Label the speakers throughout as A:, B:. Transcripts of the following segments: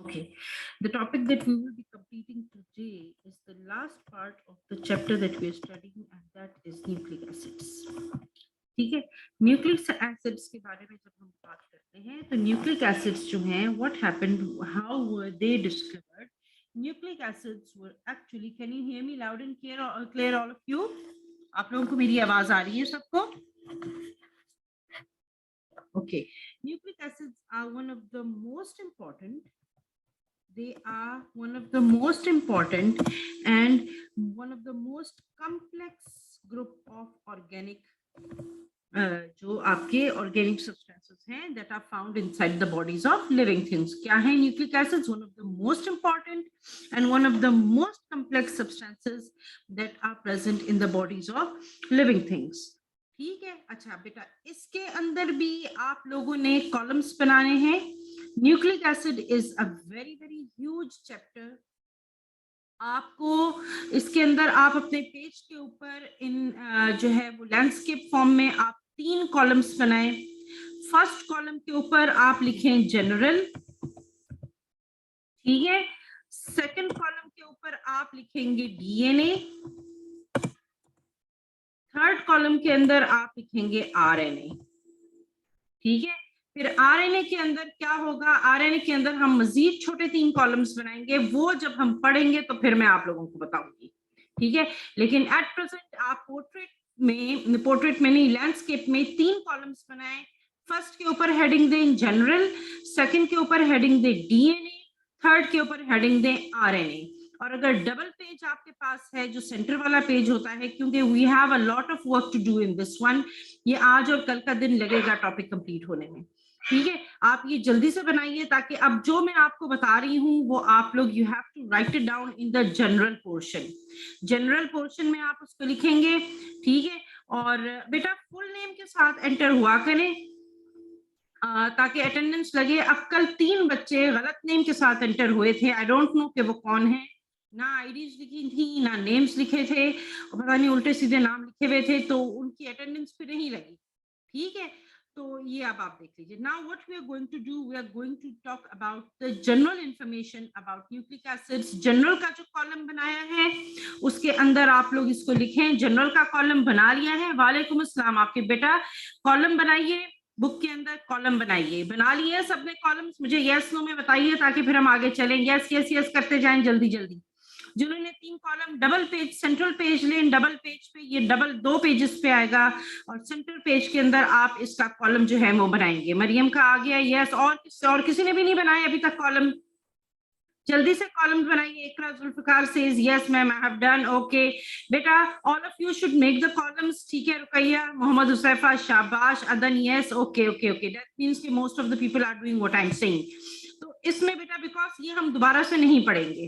A: Okay, the topic that we will be completing today is the last part of the chapter that we are studying, and that is nucleic acids. ठीक है, nucleic acids के बारे में जब हम बात करते हैं तो न्यूक्लिक एसिड्स जो हैं, what happened, how were they discovered? Nucleic acids were actually, can you hear me loud and clear all of you? आप लोगों को मेरी आवाज आ रही है सबको? Okay, nucleic acids are one of the most important. They are one of the most important and one of the most complex group of organic जो आपके organic substances हैं that are found inside the bodies of living things. क्या है nucleic acids? One of the most important and one of the most complex substances that are present in the bodies of living things. ठीक है, अच्छा बेटा, इसके अंदर भी आप लोगों ने कॉलम्स बनाने हैं. Nucleic acid is a very very huge chapter. आपको इसके अंदर आप अपने पेज के ऊपर इन जो है वो लैंडस्केप फॉर्म में आप 3 कॉलम्स बनाएं. फर्स्ट कॉलम के ऊपर आप लिखें जनरल, ठीक है. सेकंड कॉलम के ऊपर आप लिखेंगे डीएनए. थर्ड कॉलम के अंदर आप लिखेंगे आरएनए. ठीक है, फिर आरएनए के अंदर क्या होगा? आरएनए के अंदर हम मजीद छोटे 3 कॉलम्स बनाएंगे. वो जब हम पढ़ेंगे तो फिर मैं आप लोगों को बताऊंगी. ठीक है, लेकिन एट प्रेजेंट आप पोर्ट्रेट में नहीं, लैंडस्केप में 3 कॉलम्स बनाएं. फर्स्ट के ऊपर हेडिंग दें जनरल, सेकंड के ऊपर हेडिंग दें डीएनए, थर्ड के ऊपर हेडिंग दें आरएनए. और अगर डबल पेज आपके पास है, जो सेंटर वाला पेज होता है, क्योंकि we have a lot of work to do in this one, ये आज और कल का दिन लगेगा टॉपिक कंप्लीट होने में. ठीक है, आप ये जल्दी से बनाइए ताकि अब जो मैं आपको बता रही हूँ वो आप लोग you have to write it down in the general portion. General portion में आप उसको लिखेंगे. ठीक है, और बेटा फुल नेम के साथ एंटर हुआ करें ताकि अटेंडेंस लगे. अब कल 3 बच्चे गलत नेम के साथ एंटर हुए थे. आई डोंट नो कि वो कौन है. ना आईडीज लिखी थी, ना नेम्स लिखे थे, और पता नहीं उल्टे सीधे नाम लिखे हुए थे, तो उनकी अटेंडेंस फिर नहीं लगी. ठीक है, तो ये अब आप देख लीजिए. Now what we are going to do, we are going to talk about the general information about nucleic acids. General का जो कॉलम बनाया है उसके अंदर आप लोग इसको लिखें. जनरल का कॉलम बना लिया है? वालेकुम अस्सलाम. आपके बेटा कॉलम बनाइए, बुक के अंदर कॉलम बनाइए. बना लिए सबने कॉलम्स? मुझे यस नो में बताइए ताकि फिर हम आगे चलें. यस यस यस करते जाएं जल्दी जल्दी. जिन्होंने 3 column, double page central page लें. डबल पेज पे ये डबल 2 पेजेस पे आएगा और सेंट्रल पेज के अंदर आप इसका कॉलम जो है वो बनाएंगे. मरियम का आ गया यस. और किसी ने भी नहीं बनाया अभी तक कॉलम? जल्दी से कॉलम बनाइए. Iqra Zulfiqar says yes ma'am, I have done. Okay बेटा, all of you should make the columns. ठीक है, रुकैया, मोहम्मद हुसैफा, शाबाश, Adan yes. Okay okay okay, that means कि most of the people are doing what I am saying. तो इसमें बेटा because ये हम दोबारा से नहीं पढ़ेंगे,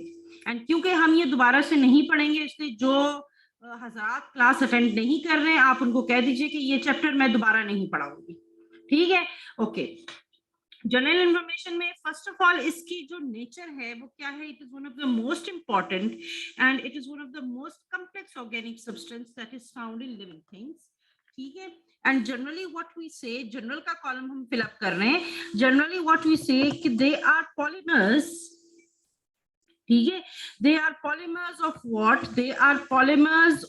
A: एंड क्योंकि हम ये दोबारा से नहीं पढ़ेंगे इसलिए जो हज़रात क्लास अटेंड नहीं कर रहे हैं आप उनको कह दीजिए कि ये चैप्टर मैं दोबारा नहीं पढ़ाऊंगी. ठीक है, ओके. जनरल इंफॉर्मेशन में फर्स्ट ऑफ ऑल इसकी जो नेचर है वो क्या है? It is one of the most important and it is one of the most complex organic substance that is found in living things. ठीक है, एंड जनरली व्हाट वी से, general का कॉलम हम फिलअप कर रहे हैं. जनरली व्हाट वी से कि दे आर पॉलीमर्स. ठीक है, they are polymers of what? They are polymers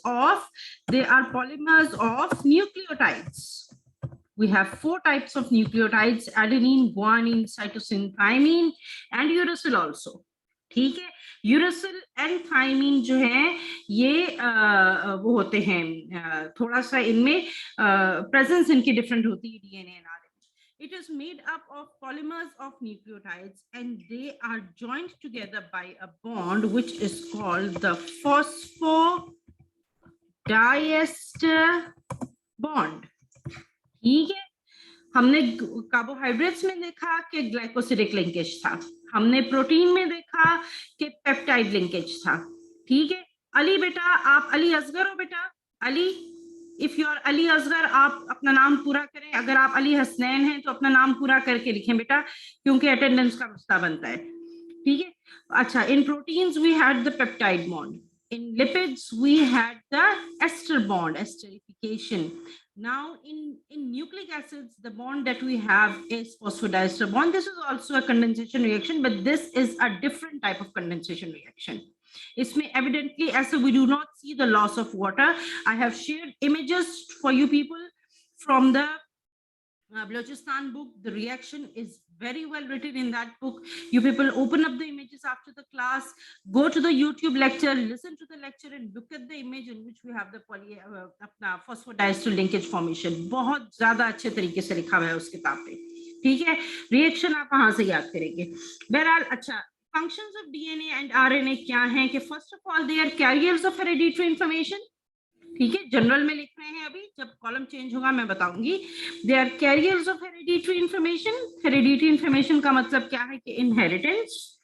A: of nucleotides. We have 4 types of nucleotides: adenine, guanine, cytosine, thymine and uracil also. ठीक है, यूरासिल एंड थाइमीन जो है ये वो होते हैं थोड़ा सा इनमें प्रेजेंस इनकी डिफरेंट होती है DNA and RNA. It is made up of polymers of nucleotides and they are joined together by a bond which is called the phosphodiester bond. ठीक है, हमने कार्बोहाइड्रेट्स में देखा कि ग्लाइकोसिडिक लिंकेज था. हमने प्रोटीन में देखा कि पेप्टाइड लिंकेज था. ठीक है, अली बेटा, आप अली असगर हो बेटा? Ali, if you are Ali Asgar, आप अपना नाम पूरा करें. अगर आप अली हसनैन हैं तो अपना नाम पूरा करके लिखें बेटा, क्योंकि अटेंडेंस का मसला बनता है. ठीक है, अच्छा. In proteins we had the peptide bond. In lipids, we had the ester bond, esterification. Now, in nucleic acids, the bond that we have is phosphodiester bond. This is also a condensation reaction, but this is a different type of condensation reaction. इसमें evidently, as we do not see the loss of water. I have shared images for you people from the Balochistan book. The reaction is very well written in that book. You people open up the images after the class, go to the YouTube lecture, listen to the lecture, and look at the image in which we have the अपना phosphodiester linkage formation. बहुत ज्यादा अच्छे तरीके से लिखा हुआ है उस किताब पे, ठीक है. रिएक्शन आप वहां से याद करेंगे. बहरहाल, अच्छा, functions of DNA and RNA क्या हैं कि first of all they are carriers of hereditary information. ठीक है, जनरल में लिख रहे हैं, अभी जब कॉलम चेंज होगा मैं बताऊंगी. They are carriers of hereditary information. Hereditary information का मतलब क्या है कि inheritance.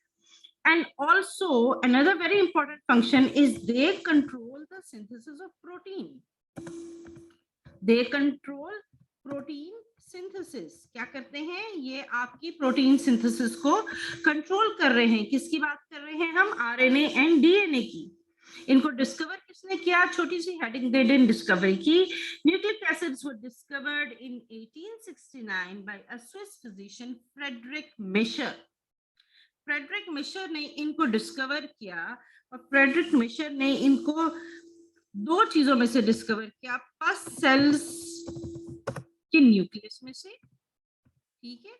A: And also another very important function is they control the synthesis of protein. They control protein synthesis. क्या करते हैं ये? आपकी प्रोटीन सिंथेसिस को कंट्रोल कर रहे हैं. किसकी बात कर रहे हैं हम? आरएनए एंड डीएनए की. इनको डिस्कवर किसने किया? छोटी सी हेडिंग दे दें डिस्कवरी की. Nucleic acids were discovered in 1869 by a Swiss physician Friedrich Miescher. Friedrich Miescher ने इनको डिस्कवर किया, और फ्रेडरिक मिशर ने इनको दो चीजों में से डिस्कवर किया. पस सेल्स के न्यूक्लियस में से, ठीक है,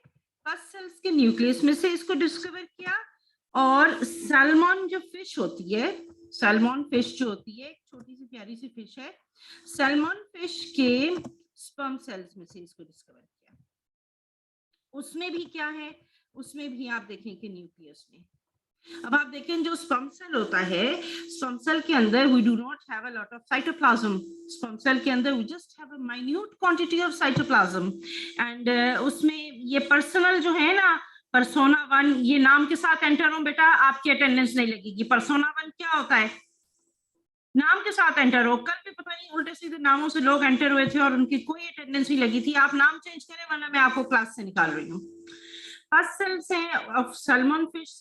A: पस सेल्स के न्यूक्लियस में से इसको डिस्कवर किया. और सैल्मन जो फिश होती है, सैल्मन फिश जो होती है, छोटी सी प्यारी सी फिश है, सैल्मन फिश के स्पर्म सेल्स में से इसको डिस्कवर किया. उसमें भी क्या है? उसमें भी आप देखें कि न्यूक्लियस में. अब आप देखें जो स्पर्म सेल होता है, स्पर्म सेल के अंदर we do not have a lot of cytoplasm. Sperm cell के अंदर we just have a minute quantity of cytoplasm. And उसमें ये पर्सनल जो है ना, पर्सोना 1, ये नाम के साथ एंटर हो बेटा, आपकी अटेंडेंस नहीं लगेगी. पर्सोना 1 क्या होता है? नाम के साथ एंटर हो. कल भी पता नहीं उल्टे सीधे नामों से लोग एंटर हुए थे और उनकी कोई अटेंडेंस नहीं लगी थी. आप नाम चेंज करें वरना मैं आपको क्लास से निकाल रही हूँ. फर्स्ट सेल्स है ऑफ सैल्मन फिश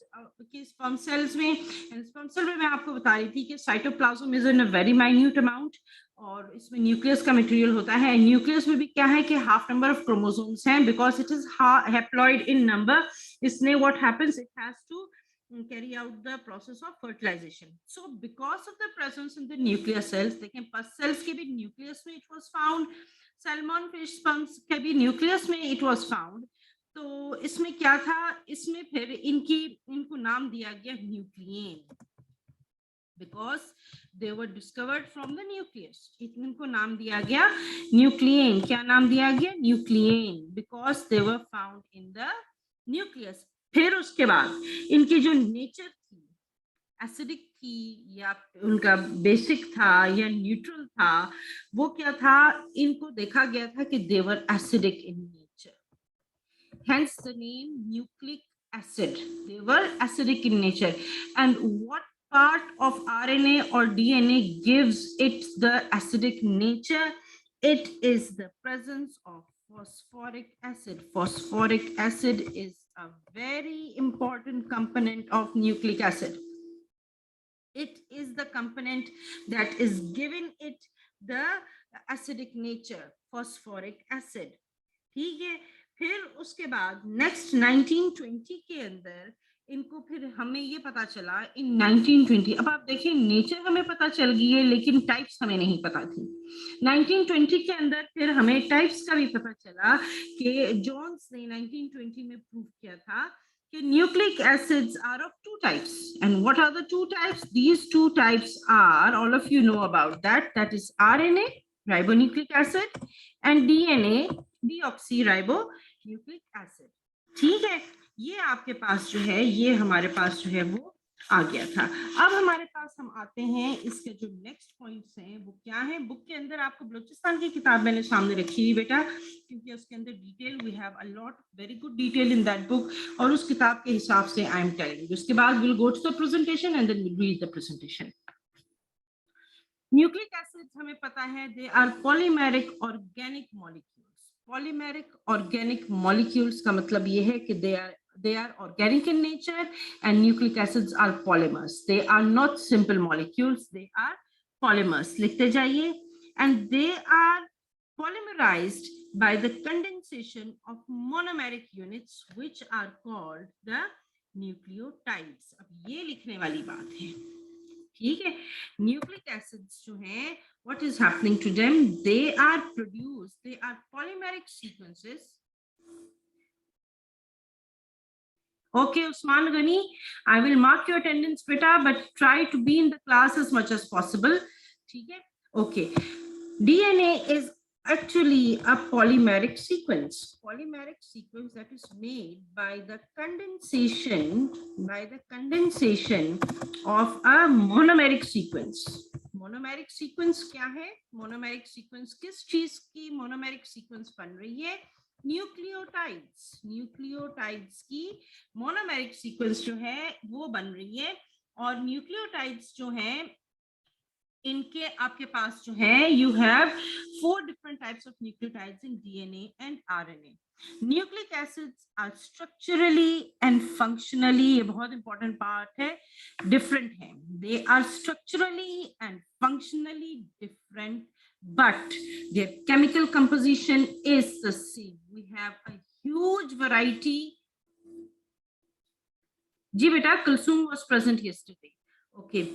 A: की स्पर्म सेल्स में. स्पर्म सेल में मैं आपको बता रही थी कि cytoplasm is in a very minute amount, और इसमें न्यूक्लियस का मटेरियल होता है. न्यूक्लियस में भी क्या है कि हाफ नंबर ऑफ क्रोमोसोम्स हैं, because it is haploid in number. इसने what happens, it has to carry out the process of fertilization. So because of the presence in the nuclear cells, देखें pus cells के भी nucleus में it was found, salmon fish sperms के भी nucleus में it was found. तो इसमें क्या था? इसमें फिर इनको नाम दिया गया nucleon, because they were discovered from the nucleus. इनको नाम दिया गया न्यूक्लियन. क्या नाम दिया गया? Nucleon, because they were found in the nucleus. फिर उसके बाद इनकी जो नेचर थी, एसिडिक थी या उनका बेसिक था या न्यूट्रल था, वो क्या था? इनको देखा गया था कि they were acidic in nature, hence the name nucleic acid. They were acidic in nature. And what part of RNA or DNA gives it the acidic nature? It is the presence of phosphoric acid. Phosphoric acid is a very important component of nucleic acid. It is the component that is giving it the acidic nature, phosphoric acid. ठीक है. फिर उसके बाद next 1920 के अंदर इनको फिर हमें ये पता चला इन 1920. अब आप देखिए नेचर हमें पता चल गई है लेकिन टाइप्स हमें नहीं पता थी. 1920 के अंदर फिर हमें टाइप्स का भी पता चला कि जोन्स ने 1920 में प्रूव किया था कि nucleic acids are of two types. And what are the two types? These two types are, all of you know about that is RNA, ribonucleic acid, and DNA, deoxyribonucleic acid. ठीक है, ये आपके पास जो है, ये हमारे पास जो है वो आ गया था. अब हमारे पास हम आते हैं इसके जो नेक्स्ट पॉइंट्स हैं वो क्या है. बुक के अंदर आपको बलूचिस्तान की किताब मैंने सामने रखी हुई बेटा, क्योंकि उसके अंदर detail, we have a lot very good detail in that book, और उस किताब के हिसाब से आई एम टेलिंग यू. उसके बाद will go to the presentation and then will read the presentation. Nucleic acids हमें पता है they are polymeric organic molecules. Polymeric organic molecules का मतलब ये है कि they are organic in nature, and nucleic acids are polymers. They are not simple molecules, they are polymers. लिखते जाइए. And they are polymerized by the condensation of monomeric units, which are called the nucleotides. अब ये लिखने वाली बात है, ठीक है. न्यूक्लिक एसिड्स जो हैं, what is happening to them? They are produced, they are polymeric sequences. Okay, Usman Ghani, I will mark your attendance, beta, but try to be in the class as much as possible. ठीक है. Okay, DNA is actually a polymeric sequence that is made by the condensation of a monomeric sequence. Monomeric sequence क्या है? Monomeric sequence किस चीज की monomeric sequence बन रही है? न्यूक्लियोटाइड्स की मोनोमेरिक सीक्वेंस जो है वो बन रही है. और न्यूक्लियोटाइड्स जो हैं, इनके आपके पास जो है, you have 4 different types of nucleotides in DNA and RNA. Nucleic acids are structurally and functionally, ये बहुत important part है, different है. They are structurally and functionally different, but their chemical composition is the same. We have a huge variety. जी बेटा, Kulsum was present yesterday. Okay.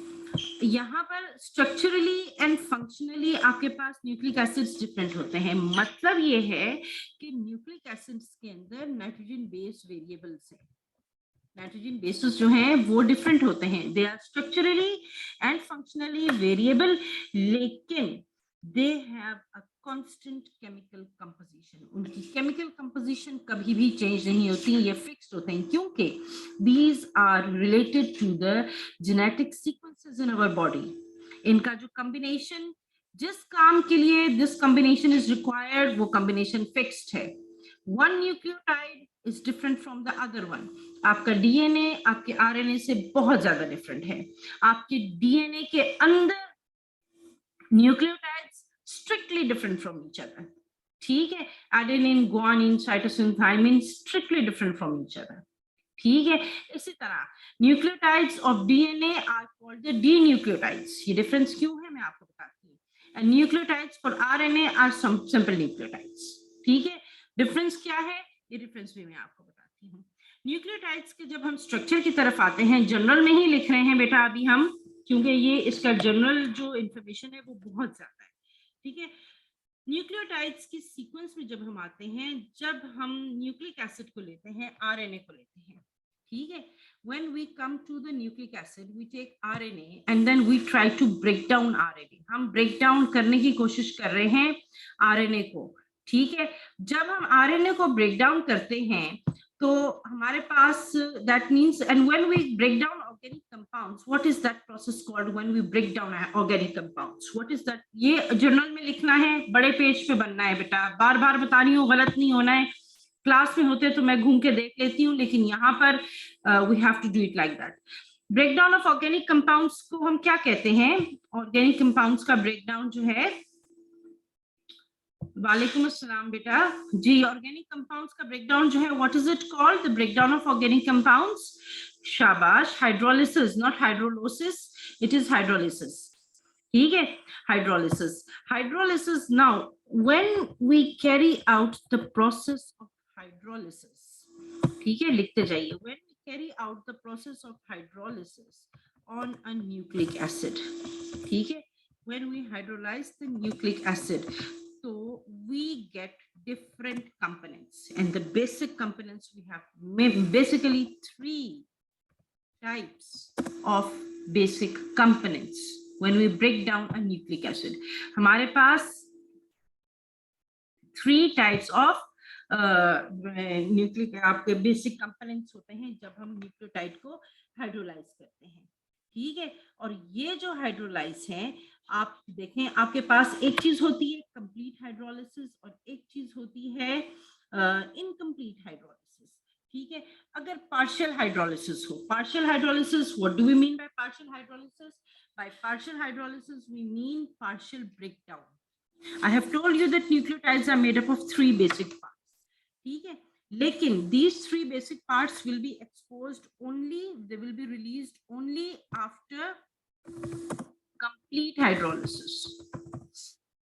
A: यहाँ पर structurally and functionally आपके पास nucleic acids different होते हैं. मतलब ये है कि न्यूक्लिक एसिड्स के अंदर नाइट्रोजन बेस्ड वेरिएबल्स हैं. नाइट्रोजन बेसिस जो हैं वो डिफरेंट होते हैं. They are structurally and functionally variable, लेकिन they have a constant chemical composition. उनकी केमिकल कंपोजिशन कभी भी चेंज नहीं होती, ये फिक्स्ड होते हैं, क्योंकि these are related to the genetic sequences in our body. इनका जो कॉम्बिनेशन, जिस काम के लिए दिस कॉम्बिनेशन इज रिक्वायर्ड, वो कॉम्बिनेशन फिक्स्ड है. One nucleotide is different from the other one. आपका डीएनए आपके आरएनए से बहुत ज्यादा डिफरेंट है. आपके डीएनए के अंदर nucleotides strictly different from each other. ठीक है. Adenine, guanine, cytosine, thymine strictly different from each other. ठीक है. इसी तरह nucleotides of DNA are called the denucleotides. ये difference क्यों है मैं आपको बताती हूँ. And nucleotides for RNA are some simple nucleotides. ठीक है. difference क्या है, ये difference भी मैं आपको बताती हूँ. न्यूक्लियोटाइड्स के जब हम स्ट्रक्चर की तरफ आते हैं, जनरल में ही लिख रहे हैं बेटा अभी हम, क्योंकि ये इसका जनरल जो इंफॉर्मेशन है वो बहुत ज्यादा है. ठीक है. न्यूक्लियोटाइड्स की सीक्वेंस में जब हम आते हैं, जब हम न्यूक्लिक एसिड को लेते हैं, आरएनए को लेते हैं, ठीक है. When we come to the nucleic acid, we take RNA and then we try to break down RNA. हम break down करने की कोशिश कर रहे हैं RNA को. ठीक है. जब हम RNA को break down करते हैं, तो हमारे पास that means, and when we break down organic compounds, what is that process called when we break down organic compounds? What is that? ये जर्नल में लिखना है, बड़े पेज पे बनना है बेटा. बार बार बता रही हूँ, गलत नहीं होना है. क्लास में होते तो मैं घूम के देख लेती हूँ, लेकिन यहाँ पर we have to do it like that. Breakdown of organic compounds को हम क्या कहते हैं? ऑर्गेनिक कंपाउंड्स का ब्रेकडाउन जो है, वालेकुम अस्सलाम बेटा जी. ऑर्गेनिक कंपाउंड्स का ब्रेकडाउन जो है, what is it called? The breakdown of organic compounds. शाबाश. Hydrolysis, not hydrolosis, it is hydrolysis. ठीक है. Hydrolysis. Now when we carry out the process of hydrolysis, ठीक है, लिखते जाइए. When we carry out the process of hydrolysis on a nucleic acid, ठीक है, when we hydrolyse the nucleic acid, so we get different components, and the basic components we have basically 3 types of basic components when we break down a nucleic acid. हमारे पास 3 types of nucleic आपके basic components होते हैं जब हम nucleotide को hydrolyse करते हैं. ठीक है. और ये जो हाइड्रोलाइज है, आप देखें, आपके पास एक चीज होती है कंप्लीट हाइड्रोलिसिस और एक चीज होती है इनकम्प्लीट हाइड्रोलिसिस. ठीक है. अगर पार्शियल हाइड्रोलिसिस हो, partial hydrolysis, what do we mean by partial hydrolysis? By partial hydrolysis we mean partial breakdown. I have told you that nucleotides are made up of 3 basic parts. ठीक है. लेकिन these three basic parts will be exposed only, they will be released only after complete hydrolysis.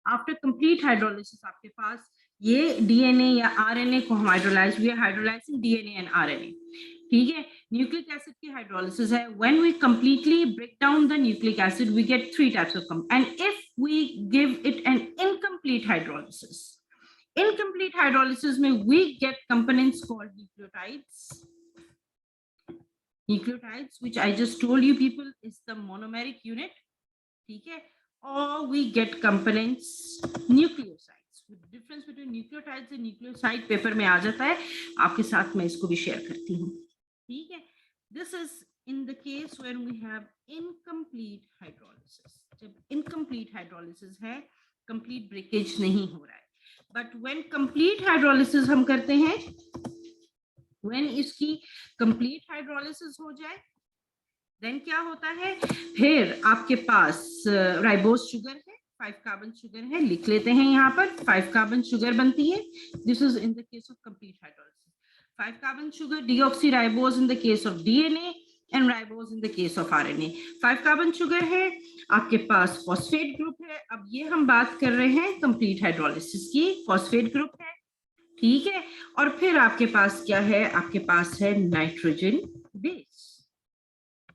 A: After complete hydrolysis आपके पास ये DNA या RNA को हम hydrolyse, we are hydrolysing DNA and RNA, ठीक है। न्यूक्लिक एसिड की हाइड्रोलिसिस है, when we completely break down the nucleic acid we get three types of and if we give it an incomplete hydrolysis, incomplete hydrolysis में we get components called nucleotides, nucleotides which I just told you people is the monomeric unit, ठीक है, or we get components nucleosides. The difference between nucleotides and nucleoside paper में आ जाता है, आपके साथ मैं इसको भी शेयर करती हूँ, ठीक है। This is in the case when we have incomplete hydrolysis. जब incomplete hydrolysis है, complete breakage नहीं हो रहा है, but when complete hydrolysis हम करते हैं, when इसकी complete hydrolysis हो जाए, then क्या होता है, फिर आपके पास राइबोज शुगर है, 5 कार्बन शुगर है, लिख लेते हैं यहाँ पर 5 कार्बन शुगर बनती है, this is in the case of complete hydrolysis, 5 carbon sugar, deoxyribose in the case of DNA and ribose in the case of RNA, 5 carbon sugar है, आपके पास फॉस्फेट ग्रुप है। अब ये हम बात कर रहे हैं कंप्लीट हाइड्रोलिसिस की, फॉस्फेट ग्रुप है, ठीक है, और फिर आपके पास क्या है, आपके पास है नाइट्रोजन बेस।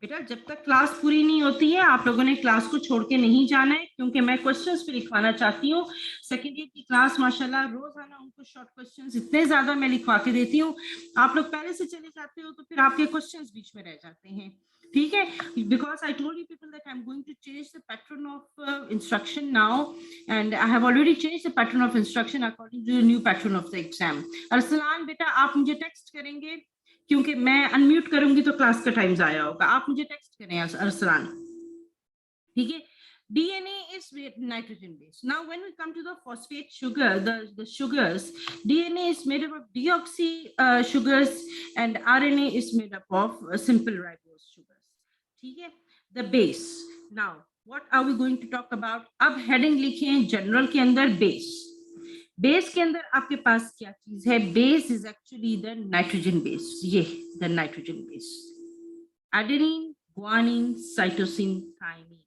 A: बेटा जब तक क्लास पूरी नहीं होती है आप लोगों ने क्लास को छोड़ के नहीं जाना है, क्योंकि मैं क्वेश्चंस भी लिखवाना चाहती हूँ। सेकेंड ईयर की क्लास माशाल्लाह रोजाना उनको शॉर्ट क्वेश्चंस इतने ज्यादा मैं लिखवा के देती हूँ, आप लोग पहले से चले जाते हो तो फिर आपके क्वेश्चंस बीच में रह जाते हैं, ठीक है। Because I told you people that I am going to change the pattern of instruction now and I have already change the pattern of instruction according to the new pattern of the exam. Arsalan बेटा आप मुझे text करेंगे, क्योंकि मैं unmute करूंगी तो class का time जाया होगा, आप मुझे टेक्स्ट करें अरसलान, ठीक है। DNA is nitrogen based. Now when we come to the phosphate sugar, the sugars, DNA is made up of deoxy sugars and RNA is made up of simple ribose sugars, ठीक है। The base. Now what are we going to talk about? अब heading लिखें general के अंदर base. Base के अंदर आपके पास क्या चीज है, base is actually the nitrogen base, ये the nitrogen base, adenine, guanine, cytosine, thymine,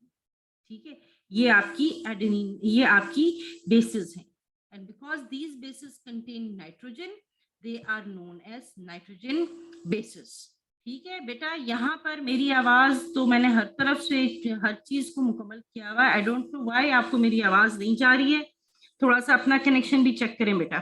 A: ठीक है, ये आपकी एडेनिन, ये आपकी बेसेस हैं, and because these bases contain nitrogen they are known as nitrogen bases, ठीक है। बेटा यहाँ पर मेरी आवाज तो मैंने हर तरफ से हर चीज को मुकम्मल किया हुआ है, आई डोंट नो व्हाई आपको मेरी आवाज नहीं जा रही है, थोड़ा सा अपना कनेक्शन भी चेक करें बेटा।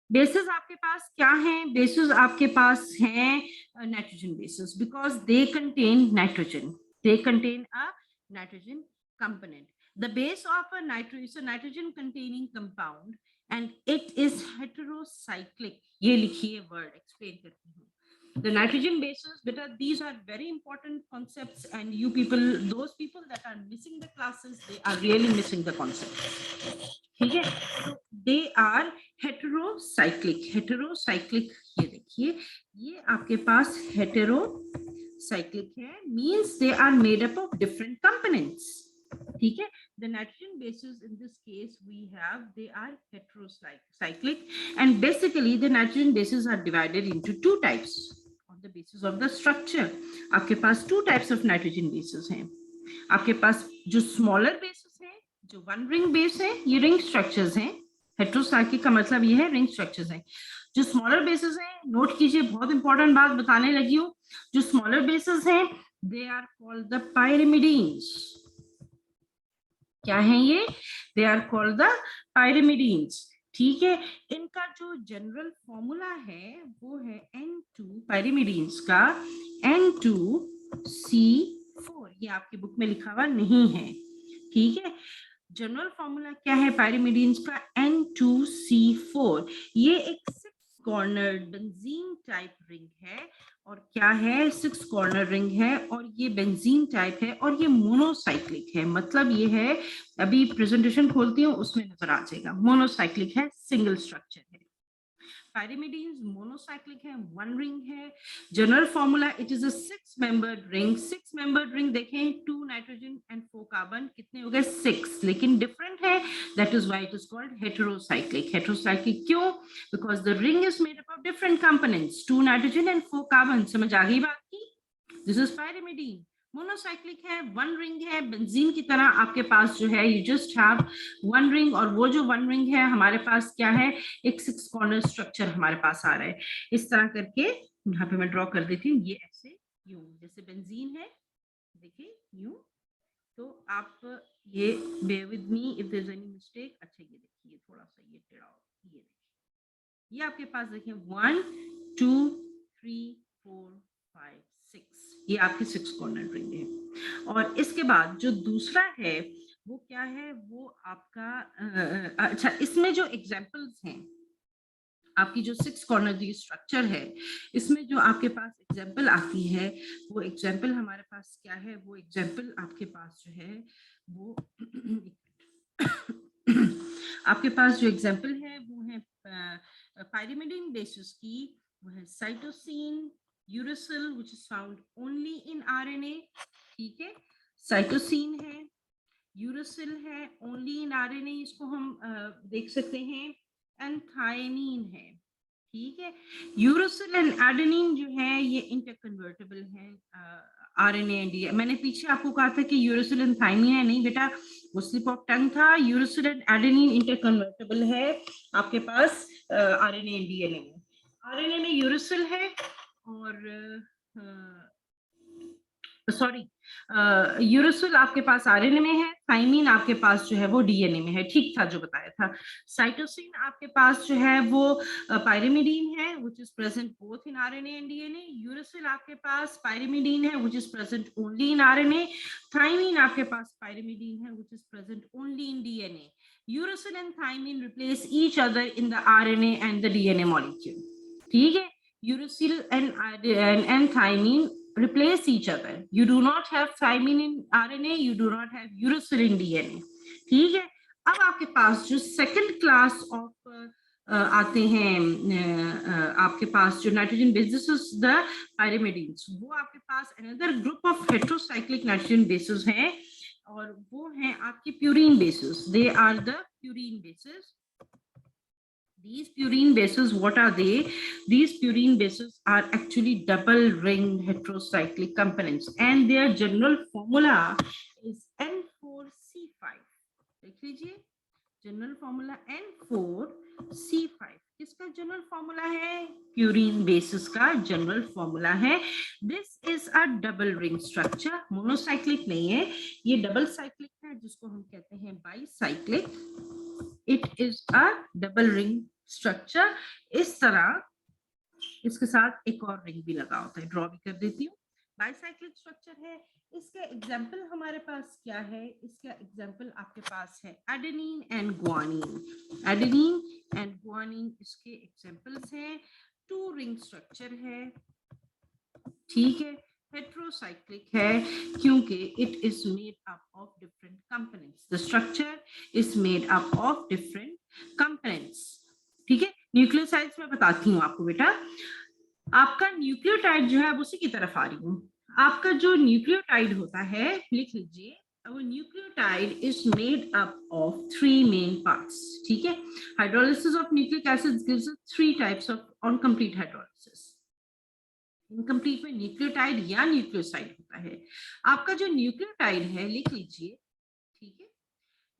A: बेसिस आपके पास क्या हैं, बेसिस आपके पास हैं nitrogen basis, because they contain nitrogen, they contain a nitrogen component. The base of a nitrogen containing compound and it is heterocyclic, ये लिखिए वर्ड, एक्सप्लेन करती हूँ। The nitrogen bases, beta, these are very important concepts, and you people, those people that are missing the classes, they are really missing the concept, ठीक है। So they are heterocyclic, heterocyclic, ये देखिए ये आपके पास heterocyclic है, means they are made up of different components, ठीक है। The nitrogen bases in this case we have, they are heterocyclic, and basically the nitrogen bases are divided into two types on the basis of the structure. आपके पास two types of nitrogen bases हैं, आपके पास जो smaller bases हैं, जो one ring base है, ये ring structures हैं, heterocyclic का मतलब ये है ring structures हैं। जो smaller bases हैं, नोट कीजिए, बहुत इंपॉर्टेंट बात बताने लगी हूँ, जो smaller bases हैं they are called the pyrimidines। क्या है ये, they are called the pyrimidines, ठीक है। इनका जो जनरल फॉर्मूला है वो है N2, पायरिमिडीन्स का N2C4, ये आपकी बुक में लिखा हुआ नहीं है, ठीक है। जनरल फॉर्मूला क्या है पायरिमिडीन्स का, N2C4, ये एक 6 कॉर्नर बेंजीन टाइप रिंग है, और क्या है 6 कॉर्नर रिंग है, और ये बेंजीन टाइप है, और ये मोनोसाइक्लिक है, मतलब ये है, अभी प्रेजेंटेशन खोलती हूँ उसमें नजर आ जाएगा, मोनोसाइक्लिक है, सिंगल स्ट्रक्चर है। Pyrimidines मोनोसाइक्लिक है, 1 रिंग है. General formula, it is a 6 membered ring. 6 membered ring देखें, 2 नाइट्रोजन एंड 4 कार्बन, कितने हो गए 6, लेकिन डिफरेंट है. That is why it is called heterocyclic. Heterocyclic क्यों? Because the ring is made up of different components, 2 nitrogen and 4 carbon. समझ आ गई बात की? This is pyrimidine. मोनोसाइक्लिक है, 1 रिंग है, बेंजीन की तरह आपके पास जो है यू जस्ट हैव 1 रिंग. और वो जो 1 रिंग है हमारे पास क्या है, एक 6 कॉर्नर स्ट्रक्चर हमारे पास आ रहा है. इस तरह करके यहाँ पे मैं ड्रॉ कर देती हूँ, ये ऐसे यूं, जैसे बेंजीन है, देखिए यूं. तो आप ये bear with me if there's any mistake. अच्छा ये देखिए थोड़ा सा ये टेढ़ा हो, ये देखिए, ये आपके पास देखिए 1 2 3 4 5 6, ये आपकी 6 कॉर्नर रिंग है. और इसके बाद जो दूसरा है वो क्या है, वो आपका अच्छा, इसमें जो एग्जांपल्स हैं आपकी, जो 6 कॉर्नर की स्ट्रक्चर है, इसमें जो आपके पास एग्जांपल आती है, वो एग्जांपल हमारे पास क्या है, वो एग्जांपल आपके पास जो है वो आपके पास जो एग्जांपल है वो है पायरिमिडीन बेसिस की, वो है cytosine, uracil which is found only in RNA. ठीक है, साइटोसिन है, यूरासिल है, ओनली इन आरएनए, इसको हम देख सकते हैं. एंथायनिन है. ठीक है, यूरासिल एंड एडेनिन जो है ये इंटरकन्वर्टेबल है आरएनए एंड डीएनए. मैंने पीछे आपको कहा था कि यूरासिल एंड थायमिन है, नहीं बेटा, वो स्लिप ऑफ टंग था. यूरासिल एंड एडेनिन इंटरकन्वर्टेबल है आपके पास आरएनए एंड डीएनए में. आरएनए में यूरासिल है और सॉरी, यूरासिल आपके पास आरएनए में है, थाइमिन आपके पास जो है वो डीएनए में है. ठीक था जो बताया था. साइटोसिन आपके पास जो है वो पायरिमिडीन है which is present both in RNA and DNA. Uracil आपके पास पायरिमिडीन है which is present only in RNA. Thymine आपके पास पायरिमिडीन है which is present only in DNA. Uracil and thymine replace each other in the RNA and the DNA molecule. ठीक है, uracil and thymine replace each other. You do not have thymine in RNA, you do not have uracil in DNA. ठीक है, अब आपके पास जो second class of आते हैं आपके पास जो नाइट्रोजन बेसिस द पायरिमिडीन्स, वो आपके पास another group of heterocyclic nitrogen bases हैं और वो हैं आपके purine bases. They are the purine bases. These purine bases, what are they? These purine bases are actually double ringed heterocyclic components and their general formula is N4C5. देख लीजिए, general formula N4C5. किसका general formula है? Purine basis का general formula है. This is a double ring structure, monocyclic नहीं है, ये double cyclic है जिसको हम कहते हैं bicyclic. It is a double ring structure. इस तरह इसके साथ एक और रिंग भी लगा होता है, ड्रॉ भी कर देती हूँ. बाईसाइक्लिक स्ट्रक्चर है. इसका एग्जाम्पल हमारे पास क्या है? इसका एग्जाम्पल आपके पास है adenine and guanine. Adenine and guanine इसके एग्जाम्पल्स हैं. 2 रिंग स्ट्रक्चर है. ठीक है, हेटेरोसाइक्लिक है क्योंकि it is made up of different components. The structure is made up of different components. ठीक है, न्यूक्लियोसाइड्स में बताती हूँ आपको बेटा. आपका न्यूक्लियोटाइड जो है अब उसी की तरफ आ रही हूँ. आपका जो न्यूक्लियोटाइड होता है, लिख लीजिए, our nucleotide is made up of 3 main parts. ठीक है, hydrolysis of nucleic acids gives us 3 types of on complete hydrolysis. Incomplete में न्यूक्लियोटाइड या न्यूक्लियोसाइड होता है. आपका जो न्यूक्लियोटाइड है, लिख लीजिए, ठीक है,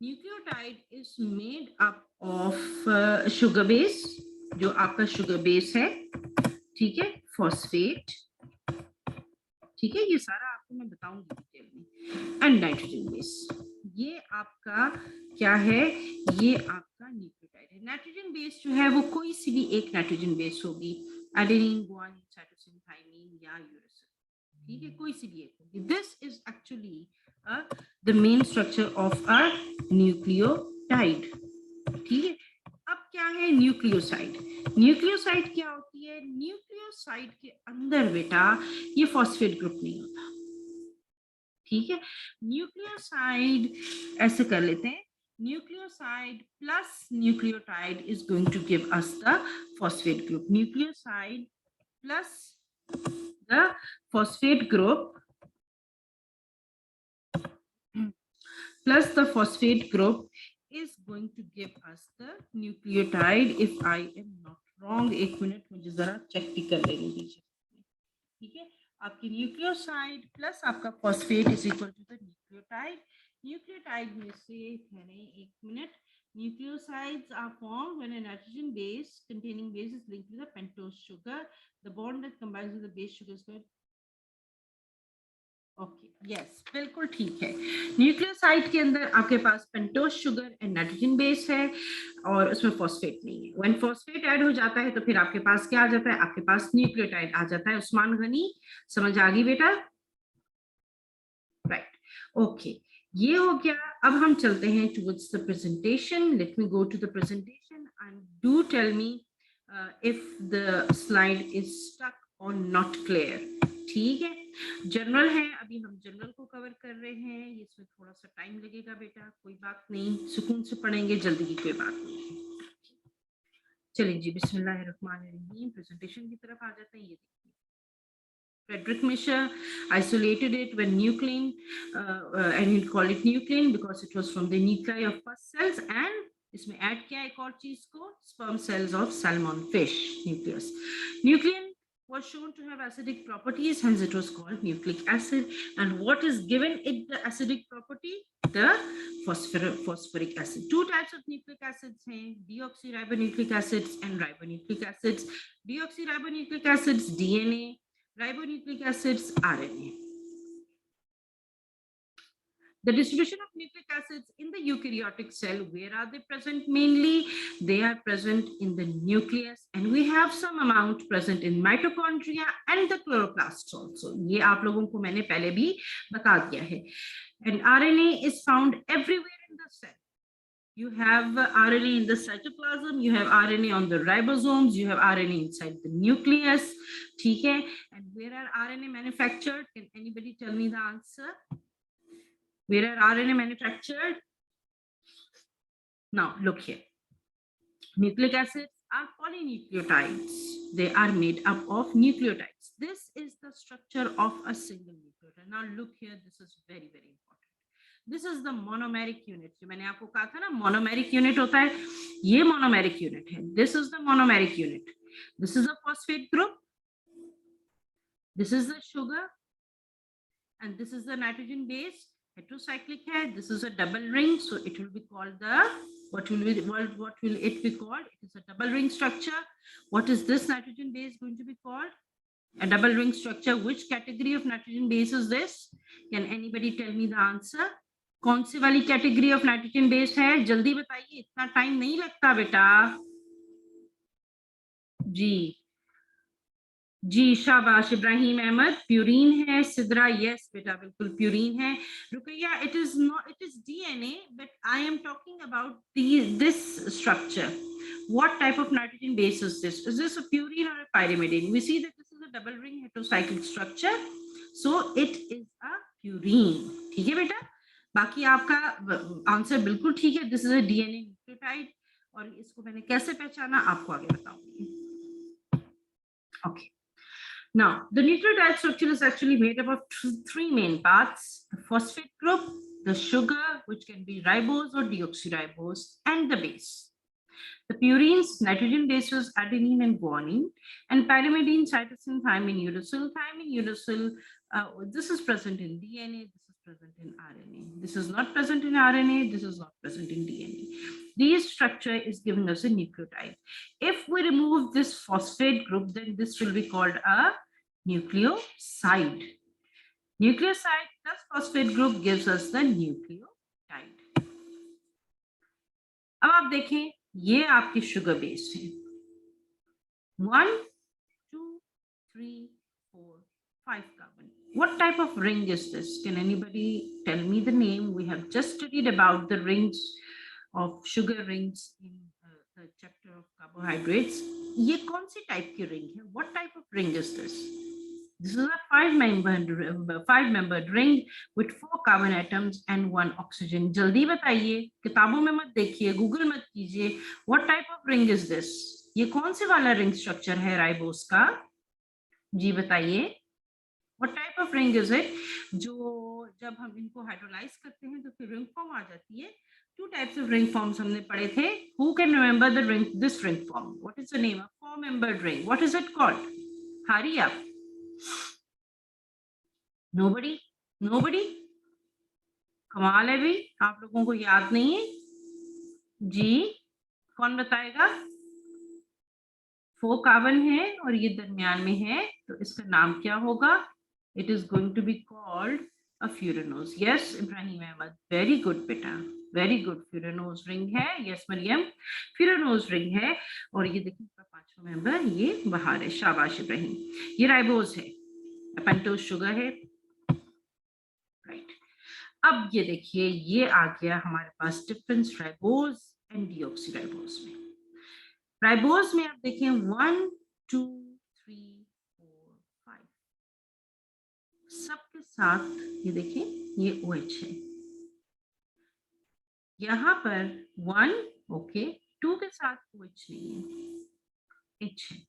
A: nucleotide is made up of sugar base, जो आपका शुगर बेस है, ठीक है, फॉस्फेट, ठीक है, ये सारा आपको मैं बताऊंगी डिटेल में, एंड नाइट्रोजन बेस. ये आपका क्या है? ये आपका न्यूक्लियोटाइड है. नाइट्रोजन बेस जो है वो कोई सी भी एक नाइट्रोजन बेस होगी, एडेनिन, गुआनिन, साइटोसिन, थाइमिन या यूरासिल. ठीक है, कोई सी भी एक होगी. This is actually the main structure of a nucleotide. ठीक है, अब क्या है न्यूक्लियोसाइड? न्यूक्लियोसाइड क्या होती है? न्यूक्लियोसाइड के अंदर बेटा ये फॉस्फेट ग्रुप नहीं होता. ठीक है, न्यूक्लियोसाइड ऐसे कर लेते हैं. nucleoside plus nucleotide is going to give us the phosphate group. Nucleoside plus the phosphate group plus the phosphate group is going to give us the nucleotide. If I am not wrong, एक minute मुझे जरा check भी कर लेने दीजिए. ठीक है, आपकी न्यूक्लियोसाइड प्लस आपका phosphate is equal to the nucleotide. Nucleotide में से मैंने एक minute, nucleosides are formed when a nitrogen base containing base is linked to the pentose sugar. The bond that combines with the base sugar is called. Okay, yes, बिल्कुल ठीक है. Nucleoside के अंदर आपके पास pentose sugar and nitrogen base है और उसमें फॉस्फेट नहीं है. व्हेन फॉस्फेट ऐड हो जाता है तो फिर आपके पास क्या आ जाता है? आपके पास न्यूक्लियोटाइड आ जाता है. उस्मान गनी, समझ आ गई बेटा? राइट, ओके, ये हो गया. अब हम चलते हैं towards the presentation. Let me go to the presentation and do tell me if the slide is stuck और नॉट क्लियर. ठीक है, जनरल है, अभी हम जनरल को कवर कर रहे हैं. इसमें थोड़ा सा टाइम लगेगा बेटा, कोई बात नहीं, सुकून से पढ़ेंगे, जल्दी की कोई बात नहीं. चलिए जी, बिस्मिल्लाहिर्रहमानिर्रहीम. प्रेजेंटेशन की तरफ आ जाते हैं. ये देखिए, Frederick Mischer isolated it when nuclein, and he called it nuclein because it was from the nuclei of pus cells, and इसमें ऐड किया एक और चीज को, sperm cells of salmon fish nucleus. Nuclein was shown to have acidic properties, hence it was called nucleic acid. And what is given it the acidic property? The phosphoric acid. Two types of nucleic acids हैं, deoxyribonucleic acids and ribonucleic acids. Deoxyribonucleic acids DNA, ribonucleic acids RNA. The distribution of nucleic acids in the eukaryotic cell, where are they present mainly? They are present in the nucleus, and we have some amount present in mitochondria and the chloroplasts also. ये आप लोगों को मैंने पहले भी बता दिया है. And RNA is found everywhere in the cell. You have RNA in the cytoplasm, you have RNA on the ribosomes, you have RNA inside the nucleus. ठीक है, and where are RNA manufactured? Can anybody tell me the answer? Where are RNA manufactured? Now look here. Nucleic acids are polynucleotides. They are made up of nucleotides. This is the structure of a single nucleotide. Now look here, this is very, very important. This is the monomeric unit. जो मैंने आपको कहा था ना, monomeric unit होता है, ये monomeric unit है. This is the monomeric unit. This is a phosphate group. This is the sugar, and this is the nitrogen base. Heterocyclic है. This is a double ring, so it will be called the, what will it be called? It is a double ring structure. What is this nitrogen base going to be called? A double ring structure. Which category of nitrogen base is this? Can anybody tell me the answer? कौन सी वाली category of nitrogen base है? जल्दी बताइए, इतना time नहीं लगता बेटा. जी जी, शाबाश इब्राहिम अहमद. प्यूरिन है. सिद्रा, यस बेटा, बिल्कुल प्यूरिन है. Rukaiya, it is not, it is DNA, but I am talking about this structure. What type of nitrogen base is this? Is this a purine or a pyrimidine? We see that this is a double ring heterocyclic structure, so it is a purine. ठीक है बेटा, बाकी आपका answer बिल्कुल ठीक है. This is a DNA nucleotide, और इसको मैंने कैसे पहचाना आपको आगे बताऊंगी. Okay, now the nucleotide structure is actually made up of three main parts: the phosphate group, the sugar, which can be ribose or deoxyribose, and the base. The purines, nitrogen bases, adenine and guanine, and pyrimidine, cytosine, thymine, uracil. Thymine, uracil, this is present in DNA, this is present in RNA. This is not present in RNA, this is not present in DNA. This structure is giving us a nucleotide. If we remove this phosphate group, then this will be called a nucleoside. Nucleoside plus phosphate group gives us the nucleotide. अब आप देखें, ये आपकी sugar base है. 1 2 3 4 5 carbon. What type of ring is this? Can anybody tell me the name? We have just studied about the rings of sugar rings in the chapter of carbohydrates. ये कौन सी type की ring है? What type of ring is this? This is a five-membered ring with 4 carbon atoms and 1 oxygen. जल्दी बताइए, किताबों में मत देखिए, गूगल मत कीजिए. What type of ring is this? ये कौन से वाला रिंग स्ट्रक्चर है राइबोस का? जी बताइए. What type of ring is it? जो जब हम इनको हाइड्रोलाइज करते हैं तो फिर रिंग फॉर्म आ जाती है. Two types of ring forms हमने पढ़े थे. Who can remember this ring form? What is the name of 4-membered ring? What is it called? Hurry up. Nobody? Nobody? कमाल है भी, आप लोगों को याद नहीं है जी. कौन बताएगा? 4 कार्बन है और ये दरमियान में है, तो इसका नाम क्या होगा? It is going to be called a furanose. Yes, Ibrahim Ahmed, very good बेटा, very good. furanose ring है. Yes, मरियम, furanose ring है. और ये देखिए 5वां मेंबर ये बाहर है. शाबाश इब्राहिम. ये राइबोज है, पेंटोज शुगर है. राइट. अब ये देखिए, ये आ गया हमारे पास डिफरेंस राइबोज एंड डीऑक्सीराइबोज में. राइबोज में आप देखें 1 2 3 4 5 सबके साथ ये देखें, ये OH है. यहां पर 1 ओके, 2 के साथ OH नहीं है, H है.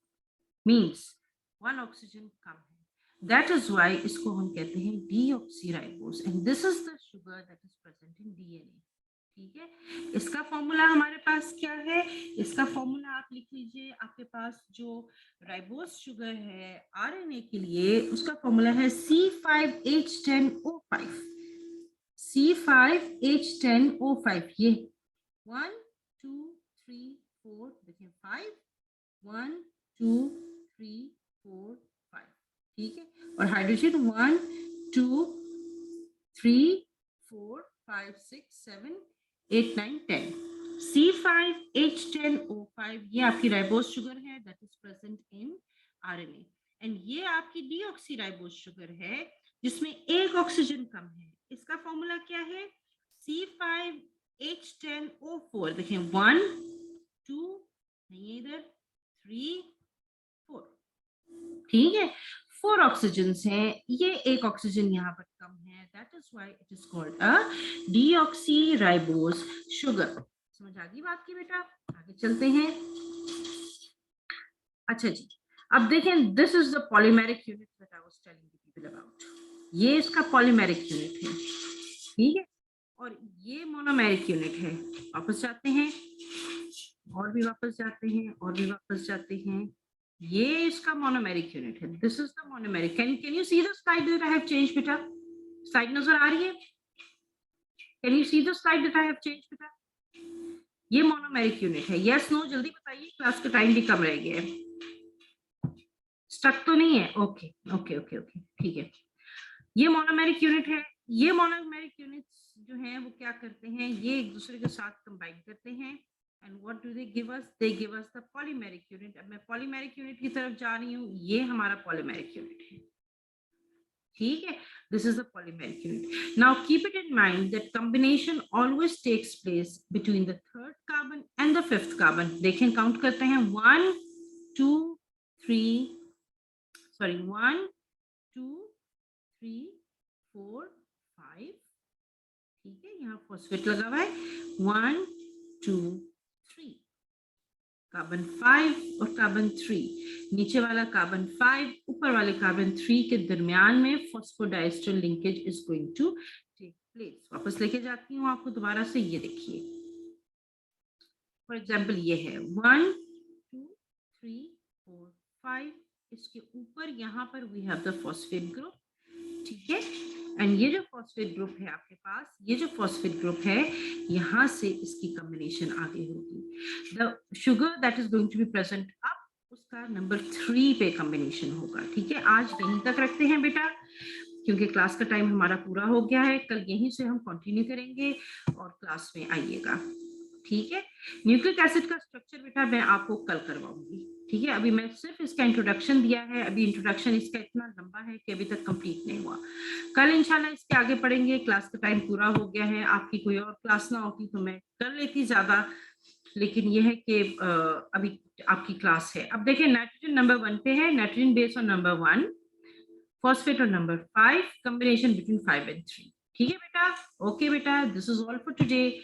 A: मीन्स 1 ऑक्सीजन कम है. That is why इसको हम कहते हैं deoxyribose and this is the sugar that is present in DNA. ठीक है. इसका फॉर्मूला हमारे पास क्या है? इसका फॉर्मूला आप लिख लीजिए. आपके पास जो राइबोस शुगर है आरएनए के लिए, उसका फॉर्मूला है C5H10O5. C5H10O5. ये 1 2 3 4 देखिए 5 1 2 3 4 5. ठीक है. और हाइड्रोजन 1 2 3 4 5 6 7 8 9 10. C5H10O5 ये आपकी राइबोस शुगर है that is present in RNA. And ये आपकी डीऑक्सीराइबोस शुगर है जिसमें एक ऑक्सीजन कम है. इसका फॉर्मूला क्या है? C5H10O4. देखिए 1 2 नहीं इधर 3 4. ठीक है. 4 ऑक्सीजन हैं. ये एक ऑक्सीजन यहाँ पर कम है. That is why it is called a deoxyribose sugar. समझ आ गई बात की बेटा? आगे चलते हैं. अच्छा जी, अब देखें, this is the polymeric unit that I was telling you people about. ये इसका पॉलीमेरिक यूनिट है. ठीक है. और ये मोनोमेरिक यूनिट है. वापस जाते हैं और भी वापस जाते हैं और भी वापस जाते हैं. ये इसका मोनोमेरिक यूनिट है. This is the monomeric. Can you see the slide that I have changed बेटा? स्लाइड नजर आ रही है? Can you see the slide that I have changed बेटा? ये मोनोमेरिक यूनिट है. यस नो जल्दी बताइए, क्लास का टाइम भी कम रह गया है. स्टक तो नहीं है? ओके ओके ओके ओके ठीक है. ये मोनोमेरिक यूनिट है. ये मोनोमेरिक यूनिट्स जो हैं वो क्या करते हैं? ये एक दूसरे के साथ कंबाइन करते हैं. And what do they give us? They give us the polymeric unit. अब मैं polymeric unit की तरफ जा रही हूँ. ये हमारा polymeric unit है. ठीक है. This is the polymeric unit. Now keep it in mind that combination always takes place between the 3rd carbon and the 5th carbon. देखें, काउंट करते हैं. 1 2 3 sorry 1 2 3 4 5. ठीक है. यहाँ फॉस्फेट लगा हुआ है. 1 2 3. कार्बन 5 और कार्बन 3. नीचे वाला कार्बन 5 ऊपर वाले कार्बन 3 के दरमियान में phosphodiester linkage is going to take place. वापस लेके जाती हूँ आपको दोबारा से. ये देखिए, फॉर एग्जांपल ये है 1 2 3 4 5. इसके ऊपर यहाँ पर we have the phosphate group. ठीक है. एंड ये जो फॉस्फेट ग्रुप है आपके पास, ये जो फॉस्फेट ग्रुप है, यहाँ से इसकी कॉम्बिनेशन आगे होगी. The sugar that is going to be present up, उसका नंबर 3 पे कॉम्बिनेशन होगा. ठीक है. आज यहीं तक रखते हैं बेटा, क्योंकि क्लास का टाइम हमारा पूरा हो गया है. कल यहीं से हम कंटिन्यू करेंगे और क्लास में आइएगा. ठीक है. न्यूक्लिक एसिड का स्ट्रक्चर बेटा मैं आपको कल करवाऊंगी. ठीक है. अभी मैं सिर्फ इसका इंट्रोडक्शन दिया है. अभी इंट्रोडक्शन इसका इतना लंबा है कि अभी तक कंप्लीट नहीं हुआ. कल इंशाल्लाह इसके आगे पढ़ेंगे. क्लास का टाइम पूरा हो गया है. आपकी कोई और क्लास ना होती तो मैं कर लेती ज्यादा, लेकिन यह है कि अभी आपकी क्लास है. अब देखिए, नाइट्रोजन नंबर 1 पे है. Nitrogen base on number 1. Phosphate और नंबर 5, कॉम्बिनेशन बिटवीन 5 and 3। ठीक है बेटा, ओके बेटा, this is all for today.